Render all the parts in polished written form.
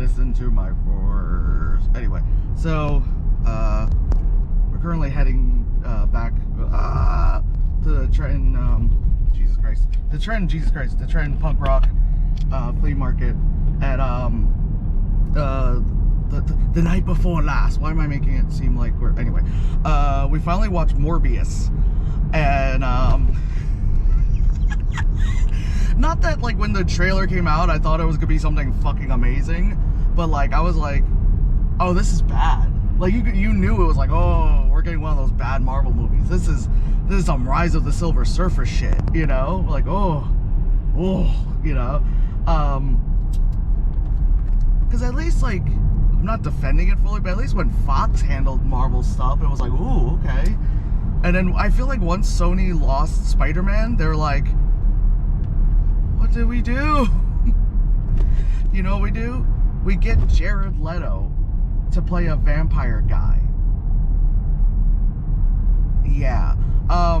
Listen to my voice. Anyway, so we're currently heading back to the Trenton, the Trenton punk rock flea market at the night before last. Why am I making it seem like we're anyway? We finally watched Morbius, and not that like when the trailer came out I thought it was gonna be something fucking amazing, but like I was like, oh, this is bad. Like you knew it was like, oh, we're getting one of those bad Marvel movies. This is some Rise of the Silver Surfer shit, you know? Like, oh, you know? Because at least, like, I'm not defending it fully, but at least when Fox handled Marvel stuff, it was like, ooh, okay. And then I feel like once Sony lost Spider-Man, they're like, what did we do? You know what we do? We get Jared Leto to play a vampire guy. Yeah. I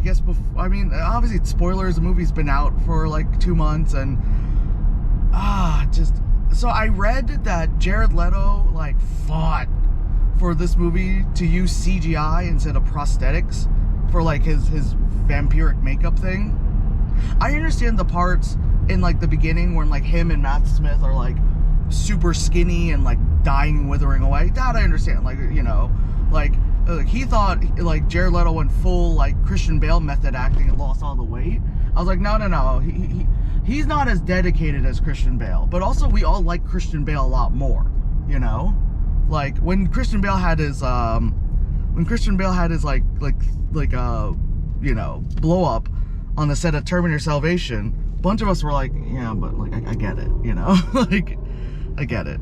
guess I mean, obviously, spoilers, the movie's been out for like 2 months, and so I read that Jared Leto like fought for this movie to use CGI instead of prosthetics for like his vampiric makeup thing. I understand the parts in like the beginning when like him and Matt Smith are like super skinny and like dying and withering away. That I understand, like, you know, like he thought like Jared Leto went full like Christian Bale method acting and lost all the weight. I was like, no, he's not as dedicated as Christian Bale, but also we all like Christian Bale a lot more, you know? Like when Christian Bale had his like you know, blow up on the set of Terminator Salvation, a bunch of us were like, yeah, but like I get it, you know? Like I get it.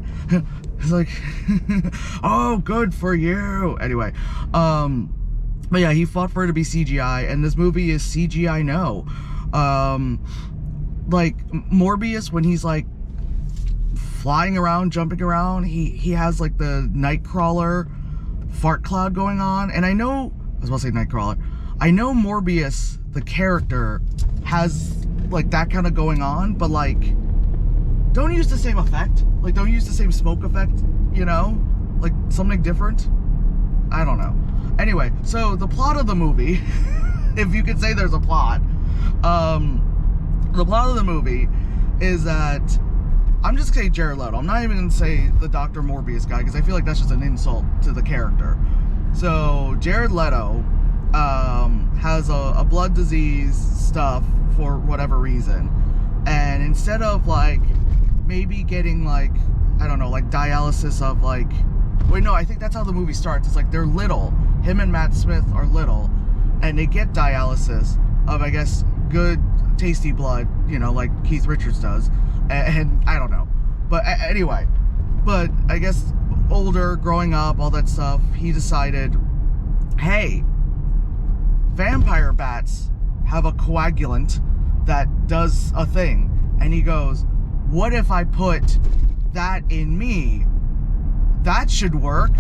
It's like, oh, good for you. Anyway, but yeah, he fought for it to be CGI, and this movie is CGI no. Like Morbius, when he's like flying around, jumping around, he has like the Nightcrawler fart cloud going on, and I was about to say Nightcrawler. I know Morbius, the character, has like that kind of going on, but like, don't use the same effect. Like, don't use the same smoke effect, you know? Like, something different. I don't know. Anyway, so the plot of the movie, if you could say there's a plot, the plot of the movie is that, I'm just gonna say Jared Leto. I'm not even gonna say the Dr. Morbius guy, because I feel like that's just an insult to the character. So, Jared Leto has a blood disease stuff for whatever reason. And instead of, like, maybe getting, like, I don't know, like, dialysis of, like... Wait, no, I think that's how the movie starts. It's like they're little. Him and Matt Smith are little. And they get dialysis of, I guess, good, tasty blood, you know, like Keith Richards does. And I don't know. But anyway. But I guess older, growing up, all that stuff, he decided, hey, vampire bats have a coagulant that does a thing. And he goes, what if I put that in me? That should work.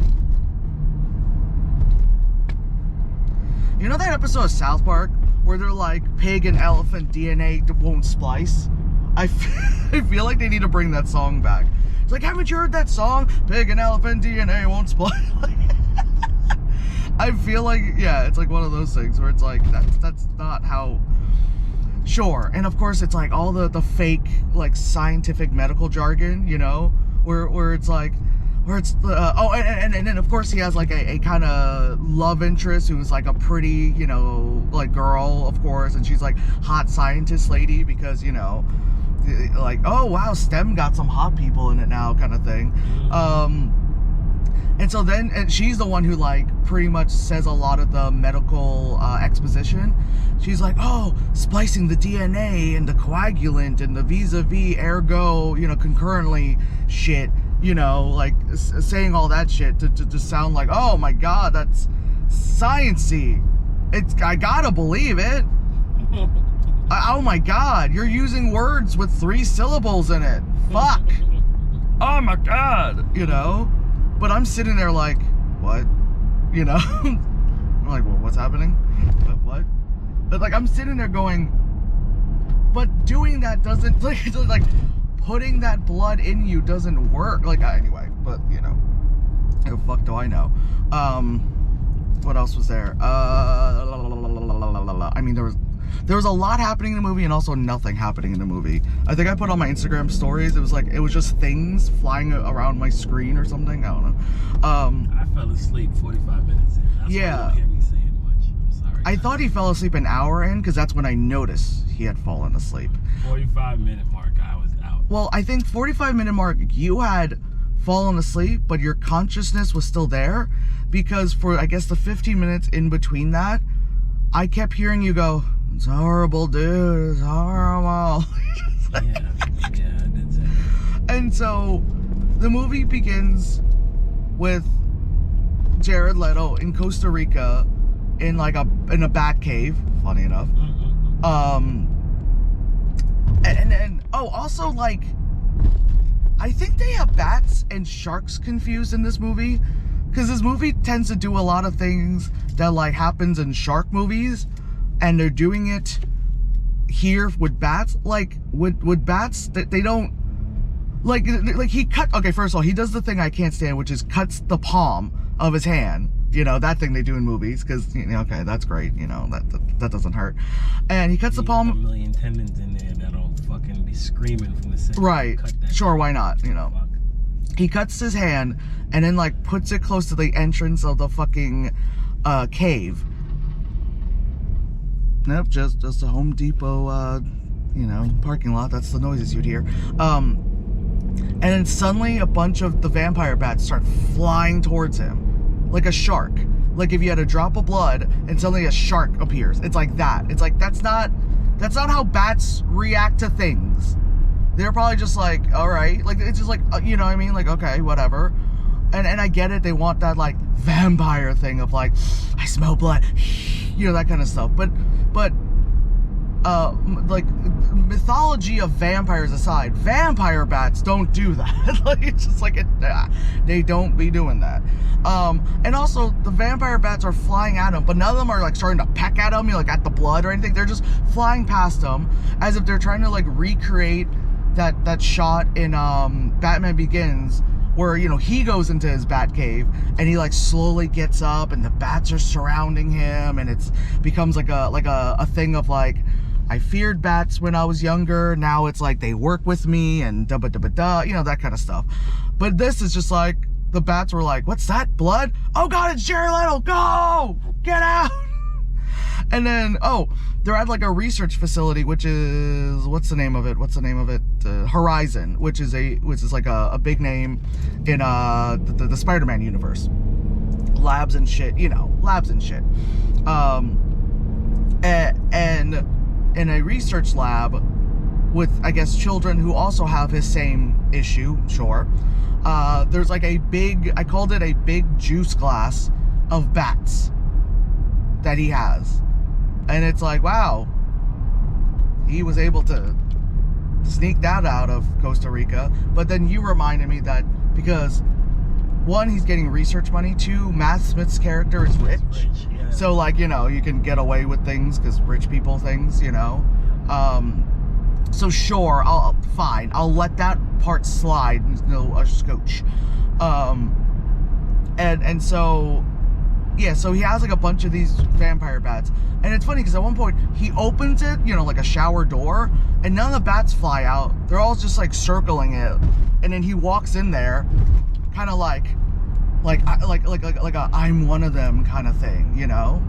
You know that episode of South Park where they're like, pig and elephant DNA won't splice? I feel like they need to bring that song back. It's like, haven't you heard that song? Pig and elephant DNA won't splice. I feel like, yeah, it's like one of those things where it's like, that's not how... Sure, and of course it's like all the fake, like, scientific medical jargon, you know, where it's like, where it's, and then of course he has like a kind of love interest who's like a pretty, you know, like girl, of course, and she's like hot scientist lady because, you know, like, oh wow, STEM got some hot people in it now kind of thing. And so then, and she's the one who like pretty much says a lot of the medical exposition. She's like, oh, splicing the DNA and the coagulant and the vis-a-vis, ergo, you know, concurrently shit, you know, like saying all that shit to sound like, oh my God, that's science-y. I gotta believe it. Oh my God, you're using words with 3 syllables in it. Fuck. Oh my God, you know? But I'm sitting there like, what? You know? I'm like, well, what's happening? What? But like, I'm sitting there going, but doing that doesn't, like putting that blood in you doesn't work. Like, anyway, but, you know, the fuck do I know? What else was there? I mean, there was a lot happening in the movie and also nothing happening in the movie. I think I put on my Instagram stories, it was just things flying around my screen or something. I don't know. I fell asleep 45 minutes in. That's yeah. why you don't hear me saying much. I'm sorry. I thought he fell asleep an hour in, because that's when I noticed he had fallen asleep. 45-minute mark, I was out. Well, I think 45-minute mark, you had fallen asleep, but your consciousness was still there, because for, I guess, the 15 minutes in between that, I kept hearing you go, "It's horrible, dude, it's horrible." Yeah, I did say that. And so, the movie begins with Jared Leto in Costa Rica in a bat cave, funny enough. And also, like, I think they have bats and sharks confused in this movie, because this movie tends to do a lot of things that, like, happens in shark movies, and they're doing it here with bats. Like, with bats, they don't, like he okay, first of all, he does the thing I can't stand, which is cuts the palm of his hand. You know, that thing they do in movies, because, you know, okay, that's great, you know, that doesn't hurt. And he cuts the palm. A million tendons in there that'll fucking be screaming from the center. Right. Sure, why not, you know. Fuck. He cuts his hand and then, like, puts it close to the entrance of the fucking cave. Nope, just a Home Depot, you know, parking lot. That's the noises you'd hear. And then suddenly a bunch of the vampire bats start flying towards him. Like a shark. Like if you had a drop of blood and suddenly a shark appears. It's like that. It's like, that's not how bats react to things. They're probably just like, alright. Like, it's just like, you know what I mean? Like, okay, whatever. And I get it. They want that, like, vampire thing of, like, I smell blood. You know, that kind of stuff. But like, mythology of vampires aside, vampire bats don't do that. Like, it's just like, they don't be doing that. And also, the vampire bats are flying at him, but none of them are, like, starting to peck at him, you know, like, at the blood or anything. They're just flying past him as if they're trying to, like, recreate that shot in Batman Begins, where, you know, he goes into his bat cave and he, like, slowly gets up and the bats are surrounding him, and it's becomes like a thing of, like, I feared bats when I was younger, now it's like they work with me and you know, that kind of stuff. But this is just like, the bats were like, what's that, blood? Oh god, it's Jared Leto, go! Get out! And then, they're at, like, a research facility, which is, what's the name of it? Horizon, which is like a big name in the Spider-Man universe. Labs and shit, you know, and in a research lab with, I guess, children who also have his same issue, sure. There's like I called it a big juice glass of bats that he has. And it's like, wow, he was able to sneak that out of Costa Rica. But then you reminded me that because, one, he's getting research money, two, Matt Smith's character is rich. Yeah. So, like, you know, you can get away with things because rich people things, you know. So sure, fine, I'll let that part slide, no, a scotch. And so, yeah, so he has, like, a bunch of these vampire bats. And it's funny because at one point he opens it, you know, like a shower door, and none of the bats fly out. They're all just, like, circling it. And then he walks in there, kind of like a I'm one of them kind of thing, you know?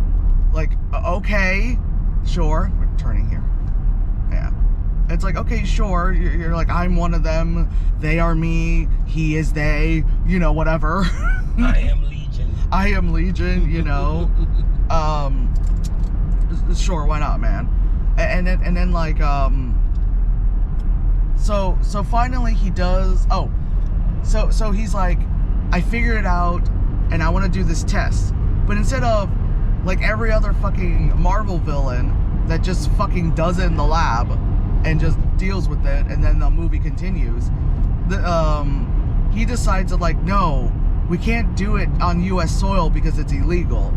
Like, okay, sure. We're turning here. Yeah. It's like, okay, sure. You're like, I'm one of them. They are me. He is they. You know, whatever. I am Legion, you know. Sure, why not, man? And then like, so finally he does. So he's like, I figured it out, and I want to do this test. But instead of like every other fucking Marvel villain that just fucking does it in the lab and just deals with it, and then the movie continues, he decides that, like, no, we can't do it on U.S. soil because it's illegal.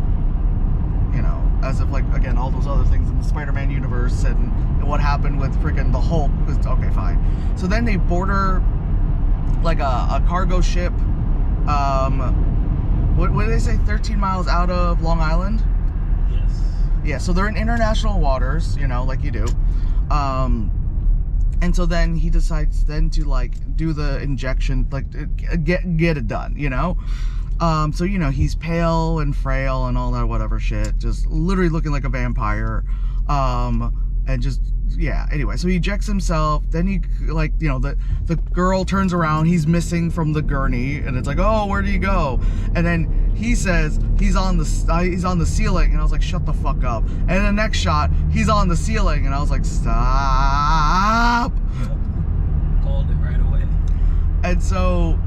You know, as if, like, again, all those other things in the Spider-Man universe and what happened with freaking the Hulk was okay, fine. So then they border like a cargo ship. What did they say? 13 miles out of Long Island. Yes. Yeah, so they're in international waters, you know, like you do. And so then he decides then to, like, do the injection, like, get it done, you know? So, you know, he's pale and frail and all that whatever shit, just literally looking like a vampire. And just, yeah, anyway, so he ejects himself, then he, like, you know, the girl turns around, he's missing from the gurney, and it's like, oh, where do you go? And then he says he's on the ceiling, and I was like, shut the fuck up. And the next shot, he's on the ceiling, and I was like, stop. Called it right away. And so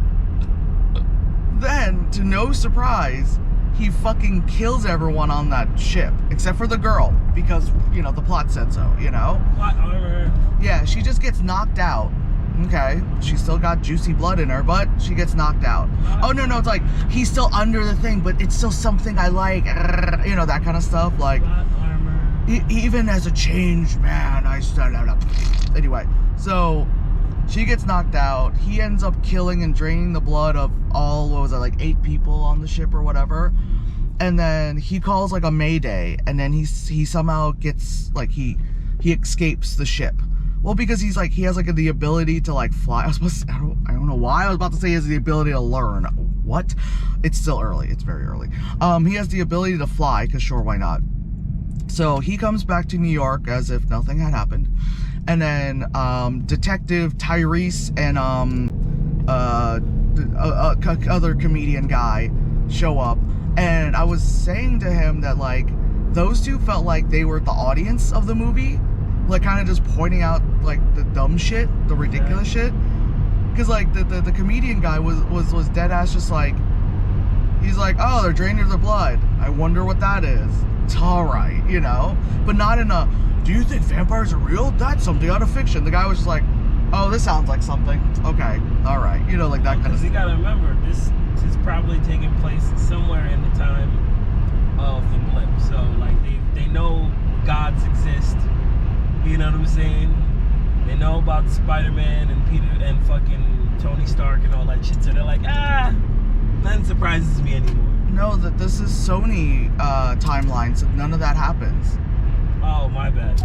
then, to no surprise, he fucking kills everyone on that ship, except for the girl, because, you know, the plot said so, you know? Plot armor. Yeah, she just gets knocked out. Okay, she's still got juicy blood in her, but she gets knocked out. Oh, no, it's like, he's still under the thing, but it's still something I like, you know, that kind of stuff, like, Plot armor. even as a changed man, I stand up. Anyway, so she gets knocked out. He ends up killing and draining the blood of all, what was it, like 8 people on the ship or whatever. And then he calls like a mayday, and then he somehow gets, like, he escapes the ship. Well, because he has like the ability to, like, fly. I don't know why I was about to say he has the ability to learn. What? It's still early. It's very early. He has the ability to fly, because sure, why not? So he comes back to New York as if nothing had happened. And then Detective Tyrese and other comedian guy show up. And I was saying to him that, like, those two felt like they were the audience of the movie. Like, kind of just pointing out, like, the dumb shit, the ridiculous shit. Because, like, the comedian guy was dead ass just like, he's like, oh, they're draining their blood. I wonder what that is. It's alright, you know? But not in a, do you think vampires are real? That's something out of fiction. The guy was just like, oh, this sounds like something. Okay, alright. You know, like that kind of thing. You gotta remember, this is probably taking place somewhere in the time of the blip. So, like, they know gods exist. You know what I'm saying? They know about Spider-Man and Peter and fucking Tony Stark and all that shit. So they're like, nothing surprises me anymore. No, that this is Sony timeline, so none of that happens. Oh, my bad.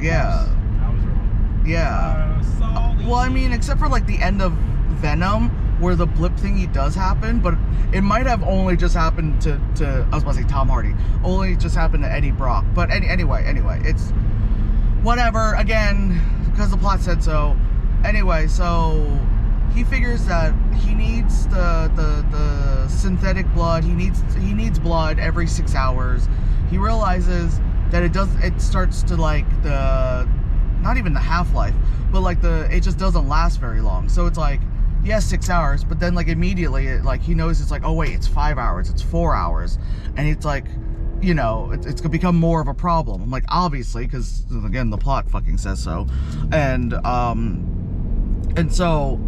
Yeah. I was wrong. Yeah. Sorry. Well, I mean, except for, like, the end of Venom, where the blip thingy does happen, but it might have only just happened to I was about to say Tom Hardy. Only just happened to Eddie Brock. But anyway, it's whatever, again, because the plot said so. Anyway, so he figures that he needs the synthetic blood. He needs blood every 6 hours. He realizes that it starts to, like, not even the half-life, but, like, it just doesn't last very long. So it's like, yes, 6 hours, but then, like, immediately, like, he knows it's like, oh wait, it's 5 hours, it's 4 hours, and it's like, you know, it's gonna become more of a problem. I'm like, obviously, because, again, the plot fucking says so. And so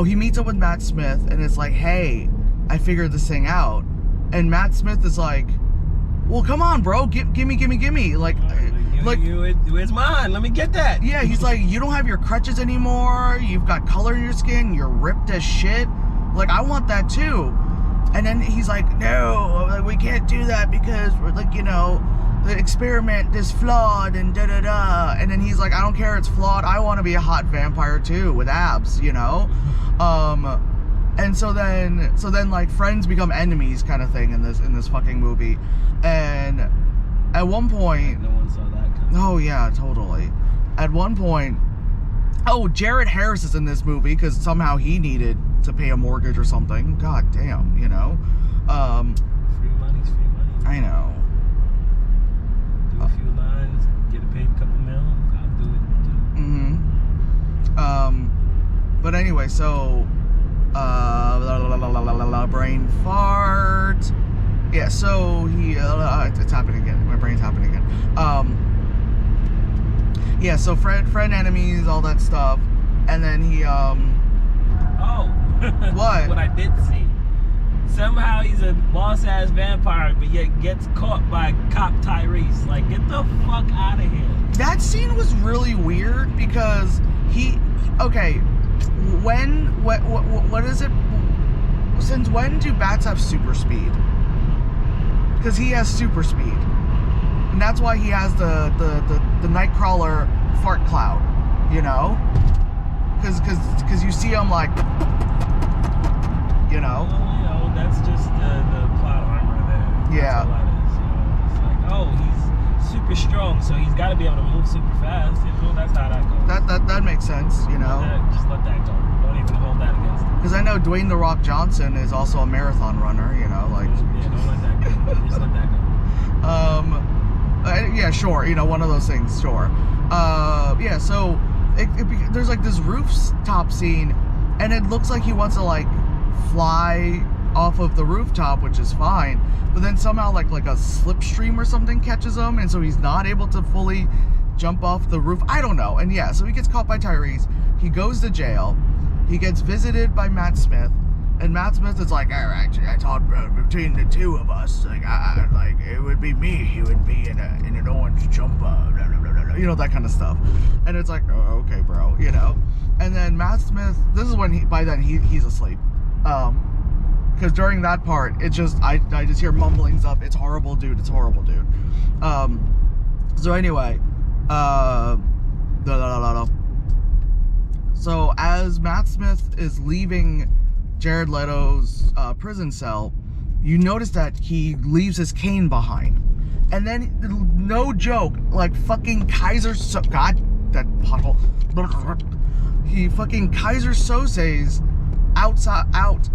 he meets up with Matt Smith, and it's like, hey, I figured this thing out. And Matt Smith is like, well, come on, bro, gimme, like, it's mine, let me get that. Yeah, he's like, you don't have your crutches anymore, you've got color in your skin, you're ripped as shit, like, I want that too. And then he's like, no, we can't do that because we're, like, you know, the experiment is flawed and da-da-da. And then he's like, I don't care, it's flawed, I want to be a hot vampire too, with abs, you know? And so then like, friends become enemies kind of thing in this fucking movie. And at one point, no one saw that coming. Oh yeah, totally. At one point, Jared Harris is in this movie because somehow he needed to pay a mortgage or something. God damn, you know. Free money's free money. I know. Do a few lines, get a paid couple mil, I'll do it too. But anyway, so brain fart. Yeah, so he it's happening again. My brain's happening again. Yeah, so friend enemies, all that stuff, and then he Oh, what? What I did see. Somehow he's a boss-ass vampire, but yet gets caught by cop Tyrese. Like, get the fuck out of here. That scene was really weird because okay, what is it? Since when do bats have super speed? Because he has super speed, and that's why he has the Nightcrawler fart cloud, you know? Because you see him like, you know. Well, you know, that's just the plot armor there. Yeah. That's all that is, you know. It's like, oh, he's super strong, so he's got to be able to move super fast. You know, that's how that goes. That makes sense, you know. Just let that go. Don't even hold that against him. Because I know Dwayne "The Rock" Johnson is also a marathon runner, you know, like. Yeah, don't let that go. Just let that go. Yeah, sure, you know, one of those things, sure. Yeah, so there's like this rooftop scene, and it looks like he wants to like fly off of the rooftop, which is fine, but then somehow like a slipstream or something catches him, and so he's not able to fully jump off the roof. I don't know. And yeah, so he gets caught by Tyrese. He goes to jail. He gets visited by Matt Smith, and Matt Smith is like, all right, I thought between the two of us, like it would be me. He would be in an orange jumper, blah, blah, blah, blah, blah, you know, that kind of stuff. And it's like, oh, okay, bro, you know. And then Matt Smith, this is when by then he's asleep. Because during that part, it just I just hear mumblings of, it's horrible, dude. It's horrible, dude. So anyway, so as Matt Smith is leaving Jared Leto's prison cell, you notice that he leaves his cane behind, and then no joke, like fucking God, that pothole. He fucking Kaiser Sose's out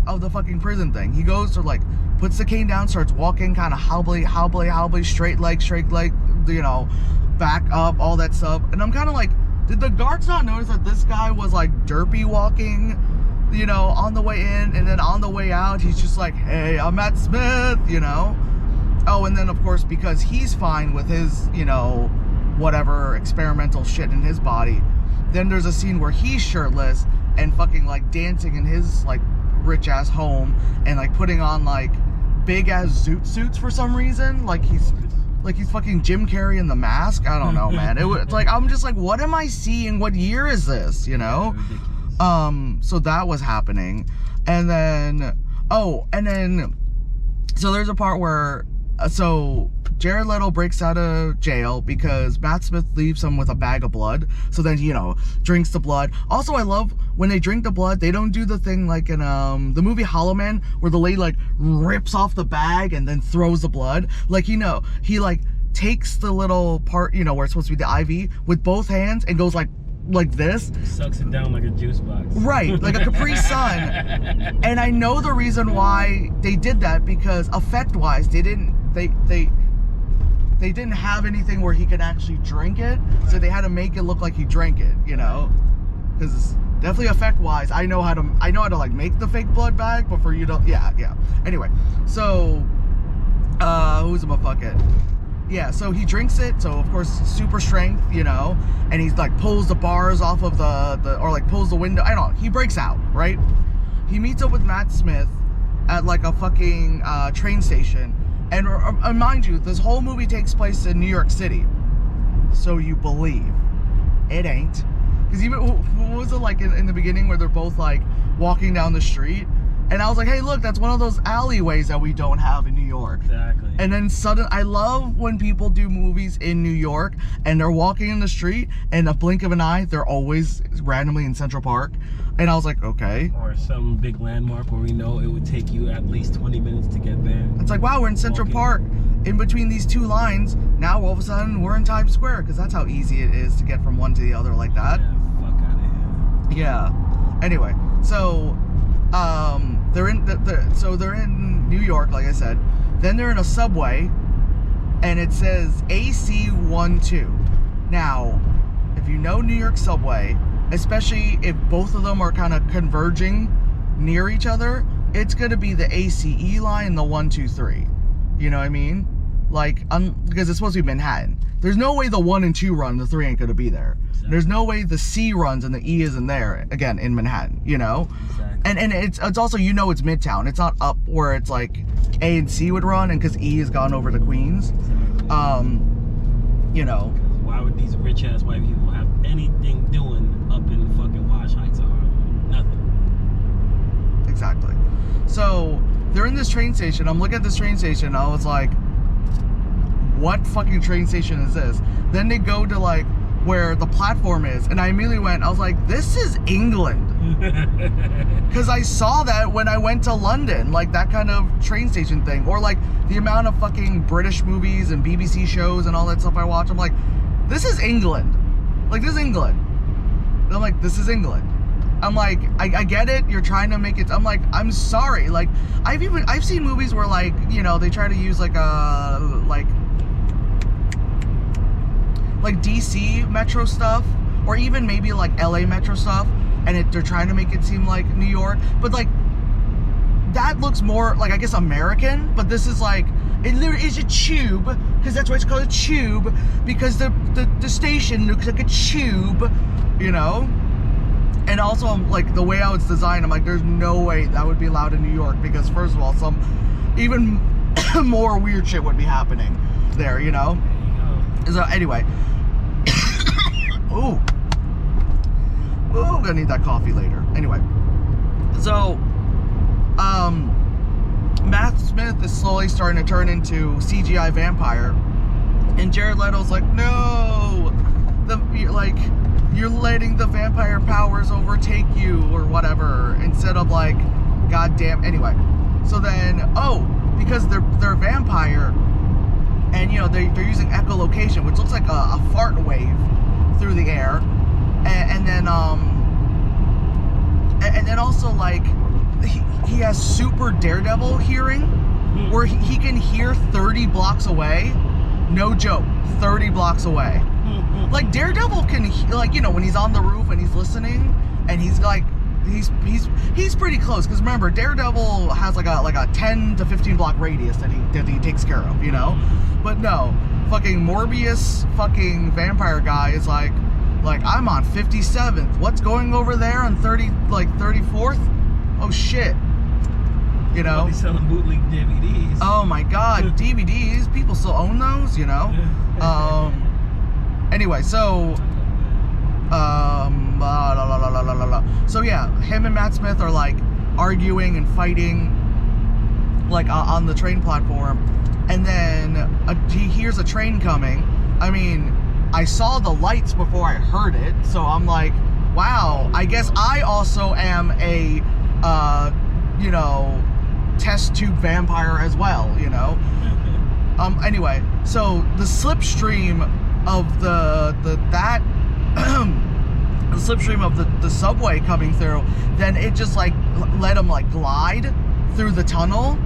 of the fucking prison thing. He goes to like, puts the cane down, starts walking kind of hobbly, straight leg, you know, back up, all that stuff. And I'm kind of like, did the guards not notice that this guy was like derpy walking, you know, on the way in, and then on the way out, he's just like, hey, I'm Matt Smith, you know? Oh, and then of course, because he's fine with his, you know, whatever experimental shit in his body, then there's a scene where he's shirtless and fucking like dancing in his like rich ass home, and like putting on like big ass zoot suits for some reason, like he's fucking Jim Carrey in The Mask. I don't know, man. It's like, I'm just like, what am I seeing? What year is this, you know? So that was happening. And then so there's a part where so Jared Leto breaks out of jail because Matt Smith leaves him with a bag of blood. So then, you know, drinks the blood. Also, I love when they drink the blood, they don't do the thing like in the movie Hollow Man, where the lady like rips off the bag and then throws the blood. Like, you know, he like takes the little part, you know, where it's supposed to be the IV with both hands and goes like this. Sucks it down like a juice box. Right, like a Capri Sun. And I know the reason why they did that, because effect-wise, they didn't have anything where he could actually drink it, so they had to make it look like he drank it, you know? Because definitely effect-wise, I know how to like make the fake blood bag, but for you to, yeah. Anyway, so who's a motherfucker? Yeah, so he drinks it, so of course super strength, you know, and he's like pulls the bars off of or like pulls the window. I don't know. He breaks out, right? He meets up with Matt Smith at like a fucking train station. And mind you, this whole movie takes place in New York City. So you believe. It ain't. Because even, what was it like in the beginning where they're both like walking down the street? And I was like, hey, look, that's one of those alleyways that we don't have in New York. Exactly. And then I love when people do movies in New York and they're walking in the street, and a blink of an eye, they're always randomly in Central Park. And I was like, okay. Or some big landmark where we know it would take you at least 20 minutes to get there. It's like, wow, we're in Central Park. In between these two lines, now all of a sudden we're in Times Square, because that's how easy it is to get from one to the other like that. Yeah, fuck out of here. Yeah. Anyway, so they're in New York, like I said. Then they're in a subway, and it says AC12. Now, if you know New York subway, especially if both of them are kind of converging near each other, it's going to be the ACE line and the 123. You know what I mean? Like, because it's supposed to be Manhattan. There's no way the 1 and 2 run, the 3 ain't gonna be there. Exactly. There's no way the C runs and the E isn't there, again, in Manhattan, you know? Exactly. And it's also, you know, it's Midtown. It's not up where it's like A and C would run, and because E has gone over to Queens. Exactly. You know. Why would these rich ass white people have anything doing up in the fucking Wash Heights of Harlem? Nothing. Exactly. So they're in this train station. I'm looking at this train station. I was like, what fucking train station is this? Then they go to like where the platform is, and I immediately went, I was like, this is England. Because I saw that when I went to London, like that kind of train station thing, or like the amount of fucking British movies and BBC shows and all that stuff I watch. I'm like, this is England. Like, this is England. And I'm like, this is England. I'm like, I get it. You're trying to make it. I'm like, I'm sorry. Like, I've seen movies where, like, you know, they try to use like a like DC Metro stuff, or even maybe like LA Metro stuff, and they're trying to make it seem like New York, but like that looks more like, I guess, American. But this is like, it literally is a tube, because that's why it's called a tube, because the station looks like a tube, you know. And also, like, the way how it's designed, I'm like, there's no way that would be allowed in New York, because first of all, some even more weird shit would be happening there, you know. So anyway, ooh, gonna need that coffee later. Anyway, so Matt Smith is slowly starting to turn into CGI vampire, and Jared Leto's like, no, you're letting the vampire powers overtake you or whatever, instead of like, goddamn. Anyway, so then, because they're vampire. And, you know, they're using echolocation, which looks like a fart wave through the air. And then also, like, he has super Daredevil hearing, where he can hear 30 blocks away. No joke, 30 blocks away. Like, Daredevil can, like, you know, when he's on the roof and he's listening, and he's like, he's pretty close, because remember, Daredevil has like a 10 to 15 block radius that he takes care of, you know. But no, fucking Morbius fucking vampire guy is like I'm on 57th. What's going over there on 34th? Oh shit. You know. He's selling bootleg DVDs. Oh my god, DVDs. People still own those, you know. Anyway, so so yeah, him and Matt Smith are like arguing and fighting, like on the train platform, and then he hears a train coming. I mean, I saw the lights before I heard it, so I'm like, wow, I guess I also am a you know, test tube vampire as well, you know. Anyway, so the slipstream of the slipstream of the subway coming through, then it just like let him like glide through the tunnel.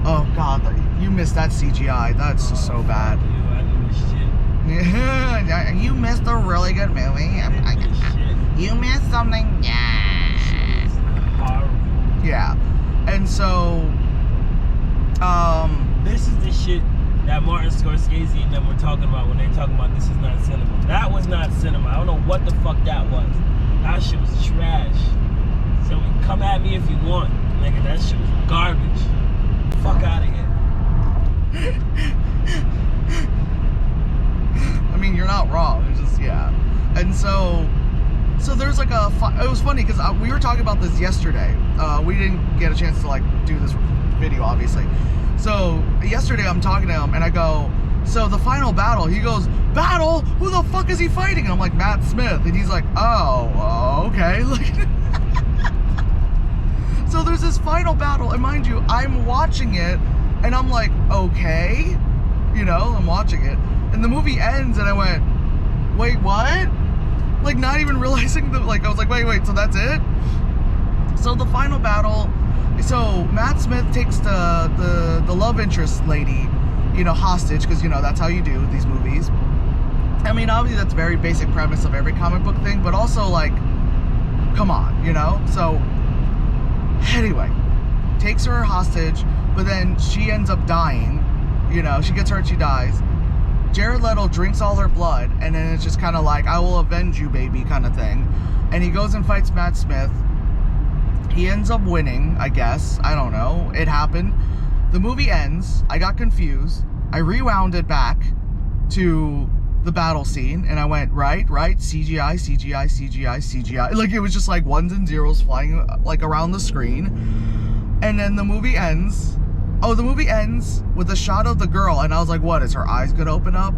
Oh god, you missed that CGI. That's just so bad. I didn't miss shit. Yeah, you missed a really good movie. You missed something. Yeah. Horrible. Yeah. And so this is the shit that Martin Scorsese and them were talking about when they talking about this is not cinema. That was not cinema. I don't know what the fuck that was. That shit was trash. So come at me if you want, nigga. That shit was garbage. Fuck out of here. I mean, you're not wrong. It's just, yeah. And so there's like it was funny because we were talking about this yesterday. We didn't get a chance to like do this video, obviously. So yesterday I'm talking to him and I go, so the final battle, he goes, battle? Who the fuck is he fighting? And I'm like, Matt Smith. And he's like, oh, okay. Like, so there's this final battle, and mind you, I'm watching it and I'm like, okay, you know, I'm watching it, and the movie ends and I went, wait, what? Like, not even realizing that, like, I was like, wait, so that's it? So the final battle, so Matt Smith takes the love interest lady, you know, hostage, because, you know, that's how you do these movies. I mean, obviously that's a very basic premise of every comic book thing, but also, like, come on, you know? So anyway, takes her hostage, but then she ends up dying, You know, she gets hurt, she dies. Jared Leto drinks all her blood, and then it's just kind of like, I will avenge you, baby, kind of thing. And he goes and fights Matt Smith. He ends up winning, I guess. I don't know. It happened. The movie ends. I got confused. I rewound it back to the battle scene, and I went, right, CGI, CGI, CGI, CGI. Like, it was just like ones and zeros flying like around the screen. And then the movie ends. Oh, the movie ends with a shot of the girl, and I was like, what, is her eyes gonna open up?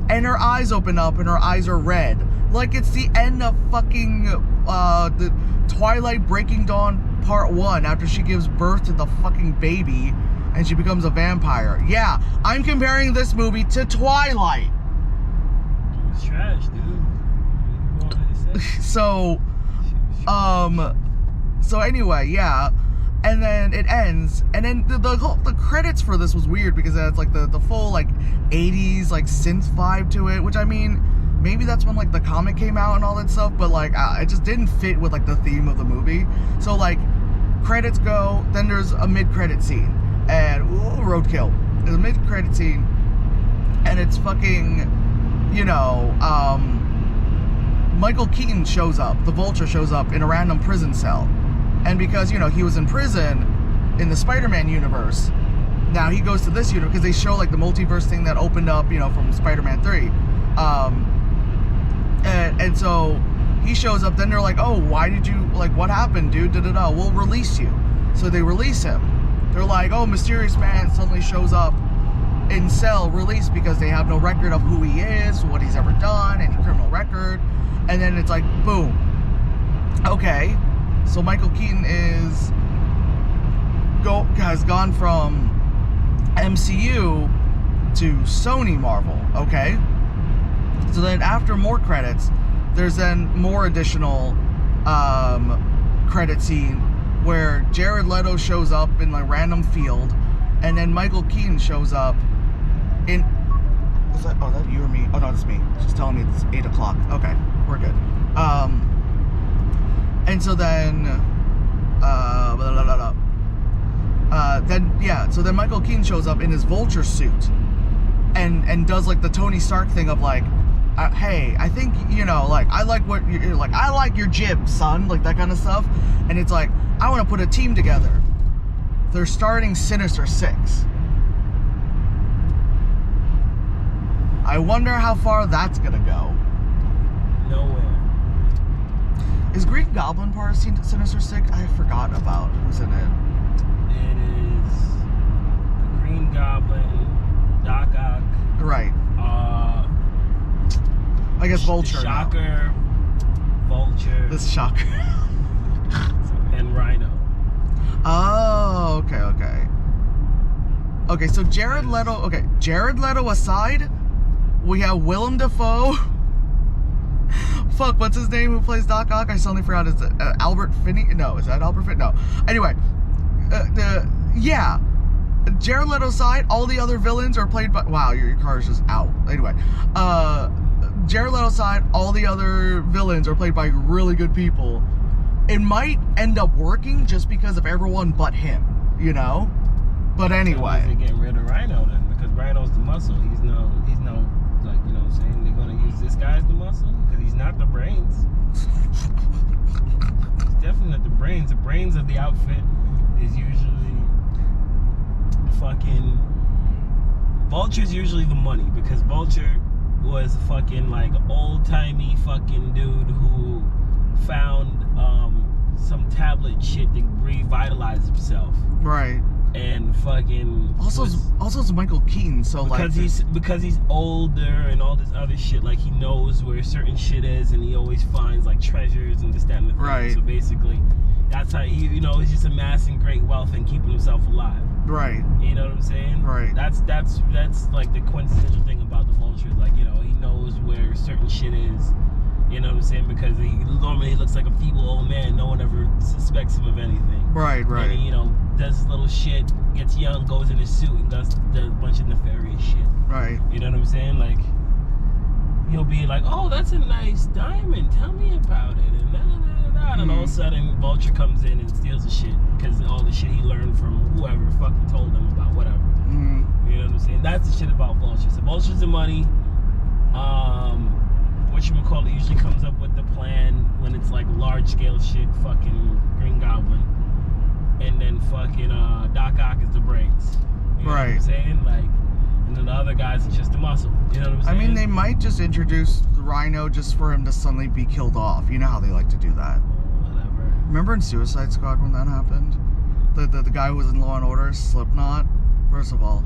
And her eyes open up, and her eyes are red. Like, it's the end of fucking, the Twilight Breaking Dawn Part 1, after she gives birth to the fucking baby, and she becomes a vampire. Yeah, I'm comparing this movie to Twilight. It's trash, dude. What do you want to say? So anyway, yeah. And then it ends, and then the credits for this was weird because it has like the full like 80s like synth vibe to it, which, I mean, maybe that's when like the comic came out and all that stuff, but like it just didn't fit with like the theme of the movie. So like credits go, then there's a mid-credit scene, and roadkill. There's a mid-credit scene, and it's fucking, you know, Michael Keaton shows up, the Vulture shows up in a random prison cell. And because, you know, he was in prison in the Spider-Man universe, now he goes to this universe, because they show, like, the multiverse thing that opened up, you know, from Spider-Man 3. And so he shows up, then they're like, oh, why did you, like, what happened, dude? Da-da-da, we'll release you. So they release him. They're like, oh, mysterious man suddenly shows up in cell, released, because they have no record of who he is, what he's ever done, any criminal record. And then it's like, boom. Okay. So Michael Keaton has gone from MCU to Sony Marvel, okay? So then after more credits, there's then more additional credit scene where Jared Leto shows up in a random field, and then Michael Keaton shows up in... Is that you or me? Oh no, it's me. She's telling me it's 8 o'clock. Okay, we're good. And so then, so then Michael Keaton shows up in his Vulture suit, and does like the Tony Stark thing of like, hey, I think, you know, like, I like what you're like, I like your jib, son, like that kind of stuff. And it's like, I want to put a team together. They're starting Sinister Six. I wonder how far that's gonna go. Nowhere. Is Green Goblin part of Sinister Six? I forgot about who's in it. It is the Green Goblin, Doc Ock. Right. I guess Vulture. Shocker, Vulture. This Shocker. And Rhino. Oh, okay. Okay, so Jared Leto aside, we have Willem Dafoe. Fuck, what's his name who plays Doc Ock? I suddenly forgot. Is it Albert Finney? No, is that Albert Finney? No. Anyway, Jared Leto's side, all the other villains are played by... Wow, your car is just out. Anyway, Jared Leto's side, all the other villains are played by really good people. It might end up working just because of everyone but him, you know? But anyway. They're getting rid of Rhino then, because Rhino's the muscle. He's no, like, you know what I'm saying? They're going to use this guy as the muscle, because he's not the brains. He's definitely not the brains. The brains of the outfit is usually fucking... Vulture's usually the money, because Vulture was fucking like old-timey fucking dude who found some tablet shit to revitalize himself. Right. And fucking also it's Michael Keaton, so because he's older and all this other shit, like he knows where certain shit is, and he always finds like treasures and this, that, and the thing. Right. So basically, that's how he, you know, he's just amassing great wealth and keeping himself alive. Right. You know what I'm saying? Right. That's like the quintessential thing about the Vulture. Like, you know, he knows where certain shit is. You know what I'm saying? Because he normally looks like a feeble old man. No one ever suspects him of anything. Right. Right. And he, you know, does his little shit, gets young, goes in his suit, and does a bunch of nefarious shit. Right. You know what I'm saying? Like, he'll be like, oh, that's a nice diamond. Tell me about it. And all of a sudden, Vulture comes in and steals the shit because all the shit he learned from whoever fucking told him about whatever. Mm-hmm. You know what I'm saying? That's the shit about Vulture. So Vulture's the money. Whatchamacallit usually comes up with the plan when it's like large scale shit, fucking Green Goblin. And then fucking Doc Ock is the brains. You know what I'm saying? Like, and then the other guys are just the muscle. You know what I'm saying? I mean, they might just introduce the Rhino just for him to suddenly be killed off. You know how they like to do that. Whatever. Remember in Suicide Squad when that happened? The guy who was in Law and Order, Slipknot. First of all,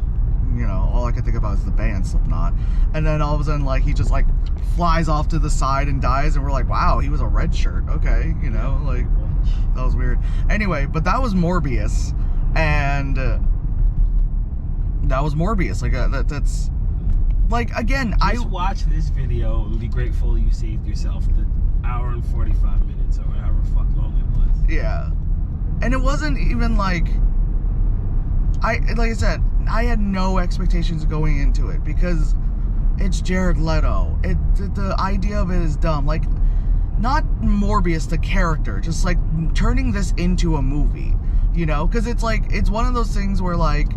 you know, all I could think about is the band Slipknot. And then all of a sudden, like, he just, like, flies off to the side and dies. And we're like, wow, he was a red shirt. Okay, you know, like, that was weird. Anyway, but that was Morbius. And that was Morbius. Like, that's... Like, again, Just watch this video and be grateful you saved yourself the hour and 45 minutes or however fuck long it was. Yeah. And it wasn't even like I said, I had no expectations going into it because it's Jared Leto. The idea of it is dumb. Like, not Morbius the character, just like turning this into a movie, you know? Because it's like, it's one of those things where like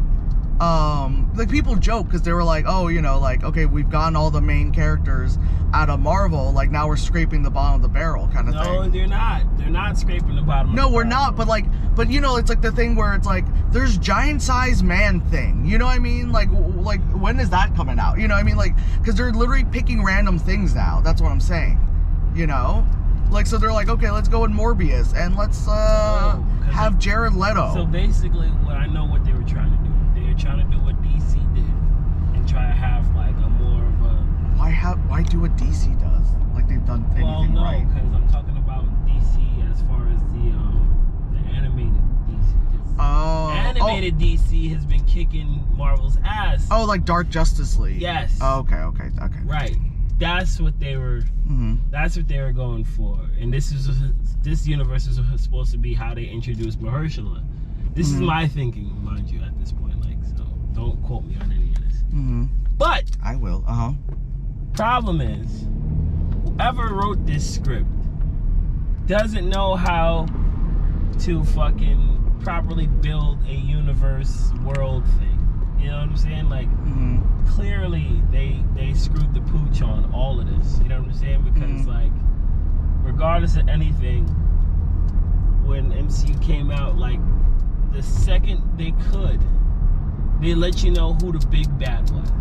people joke because they were like, oh, you know, like, okay, we've gotten all the main characters out of Marvel, like now we're scraping the bottom of the barrel kind of thing. No, they're not. They're not scraping the bottom of the barrel. No, we're not, but you know, it's like the thing where it's like, there's giant size man thing, you know what I mean? Like when is that coming out? You know what I mean? Like, because they're literally picking random things now, that's what I'm saying, you know? Like, so they're like, okay, let's go with Morbius, and let's have Jared Leto. So basically, what I know what they were trying to do. They were trying to do what DC did and try to have like a more of a... Why do what DC does? Like they've done anything well, no, right? because I'm talking about DC as far as the animated DC. Animated DC has been kicking Marvel's ass. Oh, like Dark Justice League. Yes. Oh, okay. Right. That's what they were. Mm-hmm. That's what they were going for. And this universe is supposed to be how they introduced Mahershala. This is my thinking, mind you, at this point. Like, so don't quote me on any of this. Mm-hmm. But I will. Problem is, whoever wrote this script doesn't know how to fucking properly build a universe world thing. You know what I'm saying? Like, clearly they screwed the pooch on all of this. You know what I'm saying? Because like, regardless of anything, when MCU came out, like, the second they could, they let you know who the big bad was.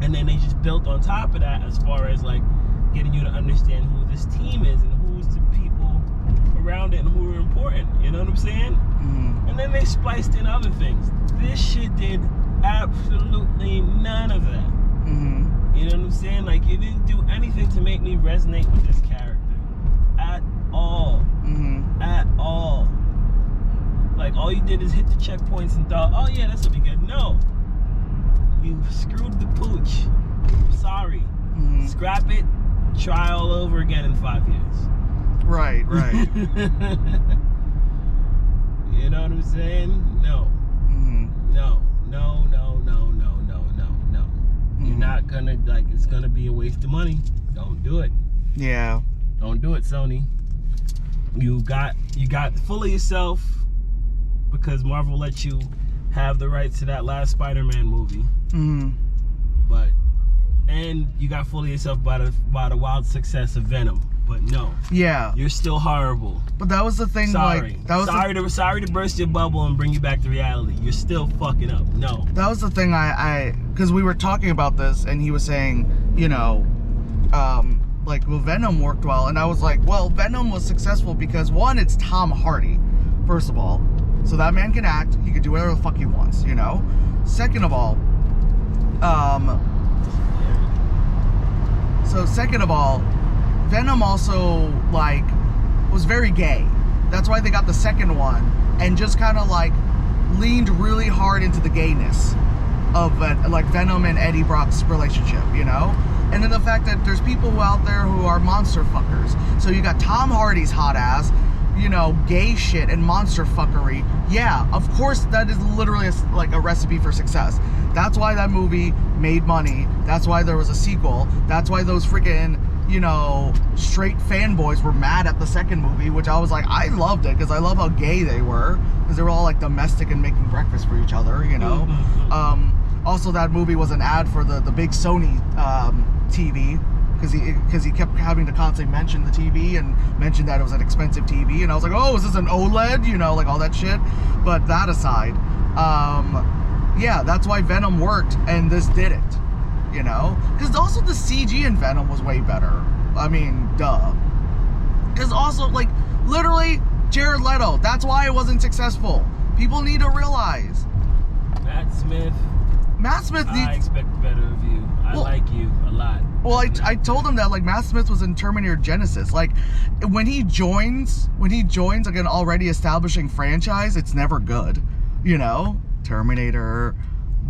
And then they just built on top of that as far as like getting you to understand who this team is and who's the people around it and who are important. You know what I'm saying? And then they spliced in other things. This shit did absolutely none of that. You know what I'm saying? Like, you didn't do anything to make me resonate with this character at all. At all. Like, all you did is hit the checkpoints and thought, oh yeah, this will be good. No. You screwed the pooch. I'm sorry. Scrap it, try all over again in 5 years. Right. You know what I'm saying? No. No. You're not gonna, like, it's gonna be a waste of money. Don't do it. Yeah. Don't do it, Sony. You got full of yourself because Marvel let you have the rights to that last Spider-Man movie. But, and you got full of yourself by the wild success of Venom. But no. Yeah. You're still horrible. But that was the thing. Sorry. Like, that was sorry to burst your bubble and bring you back to reality. You're still fucking up. No. That was the thing. Because we were talking about this, and he was saying, you know, like, well, Venom worked well, and I was like, well, Venom was successful because one, it's Tom Hardy, first of all, so that man can act. He can do whatever the fuck he wants, you know. Second of all, Venom also, like, was very gay. That's why they got the second one, and just kind of, like, leaned really hard into the gayness of, like, Venom and Eddie Brock's relationship, you know? And then the fact that there's people out there who are monster fuckers. So you got Tom Hardy's hot ass, you know, gay shit and monster fuckery. Yeah, of course that is literally like a recipe for success. That's why that movie made money. That's why there was a sequel. That's why those freaking, you know, straight fanboys were mad at the second movie, which I was like, I loved it because I love how gay they were, because they were all like domestic and making breakfast for each other, you know. Also, that movie was an ad for the big Sony TV, because he kept having to constantly mention the TV and mention that it was an expensive TV, and I was like, oh, is this an OLED? You know, like all that shit. But that aside, yeah, that's why Venom worked, and this didn't. You know, because also the CG in Venom was way better. I mean, duh. Because also, like, literally, Jared Leto. That's why it wasn't successful. People need to realize. Matt Smith needs. I expect better of you. I like you a lot. Well, I told him that, like, Matt Smith was in Terminator Genesis. Like, when he joins like an already establishing franchise, it's never good. You know, Terminator,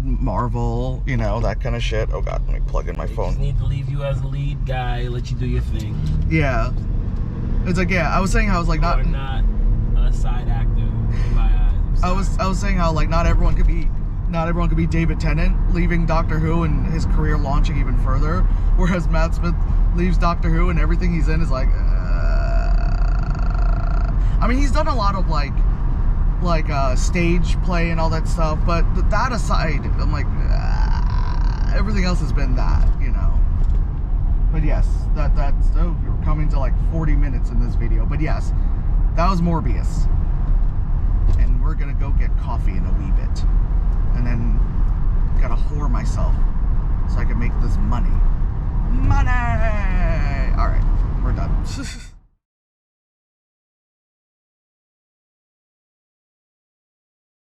Marvel, you know, that kind of shit. Oh god, let me plug in my phone. Just need to leave you as a lead guy, let you do your thing. Yeah, it's like, yeah, I was saying how it's like not a side actor in my eyes. I was saying how like not everyone could be David Tennant, leaving Doctor Who and his career launching even further, whereas Matt Smith leaves Doctor Who and everything he's in is like I mean, he's done a lot of like stage play and all that stuff, but that aside, I'm like, everything else has been that, you know. But yes, that's oh, we're coming to like 40 minutes in this video, but yes, that was Morbius, and we're gonna go get coffee in a wee bit, and then gotta whore myself so I can make this money. All right, we're done.